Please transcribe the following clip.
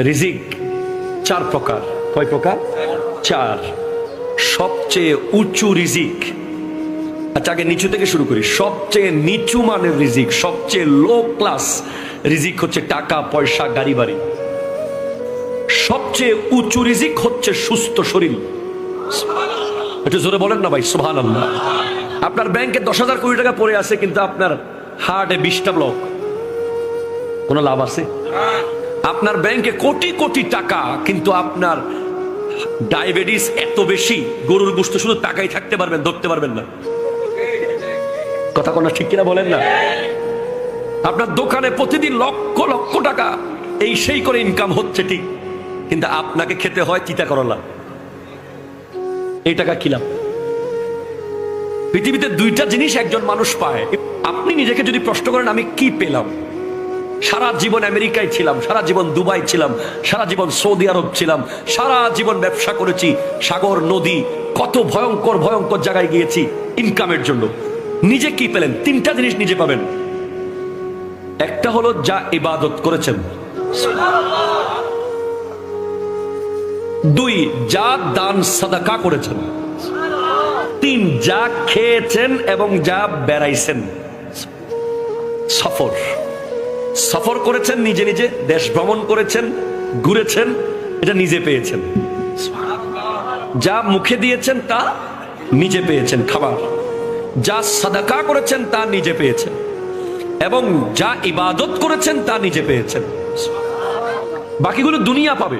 রিজিক চার প্রকার। কয় প্রকার? চার। সবচেয়ে উঁচু রিজিক, আচ্ছা আগে নিচু থেকে শুরু করি। সবচেয়ে নিচু মানের রিজিক, সবচেয়ে লো ক্লাস রিজিক হচ্ছে টাকা পয়সা গাড়ি বাড়ি। সবচেয়ে উঁচু রিজিক হচ্ছে সুস্থ শরীর। একটু জোরে বলেন না ভাই সুবহানাল্লাহ। আপনার ব্যাংকে 10,000 কোটি টাকা পড়ে আছে, কিন্তু আপনার হার্টে 20টা ব্লক, কোন লাভ আছে? আপনার ব্যাংকে কোটি কোটি টাকা, কিন্তু আপনার ডায়াবেটিস এত বেশি, গরুর গোশত শুধু টাকাই থাকতে পারবেন, ধরতে পারবেন না। কথা কোন ঠিক কিনা বলেন না? আপনার দোকানে প্রতিদিন লক্ষ লক্ষ টাকা এই সেই করে ইনকাম হচ্ছে ঠিক, কিন্তু আপনাকে খেতে হয় চিতা করলা। এই টাকা কি লাভ? পৃথিবীতে দুইটা জিনিস একজন মানুষ পায়। আপনি নিজেকে যদি প্রশ্ন করেন আমি কি পেলাম, সারা জীবন আমেরিকায় ছিলাম, সারা জীবন দুবাই ছিলাম, সারা জীবন সৌদি আরব ছিলাম, সারা জীবন ব্যবসা করেছি, সাগর নদী কত ভয়ঙ্কর ভয়ঙ্কর জায়গায় গিয়েছি ইনকামের জন্য। নিজে কি পেলেন? তিনটা জিনিস নিজে পাবেন। একটা হলো যা ইবাদত করেছেন, দুই যা দান সাদাকা করেছেন, তিন যা খেয়েছেন এবং যা বেড়াইছেন। সফর সফর করেছেন, নিজে নিজে দেশ ভ্রমণ করেছেন, ঘুরেছেন, এটা নিজে পেয়েছেন। যা মুখে দিয়েছেন তা নিজে পেয়েছেন খাবার, যা সাদাকা করেছেন তা নিজে পেয়েছেন, এবং যা ইবাদত করেছেন তা নিজে পেয়েছেন। বাকিগুলো দুনিয়া পাবে।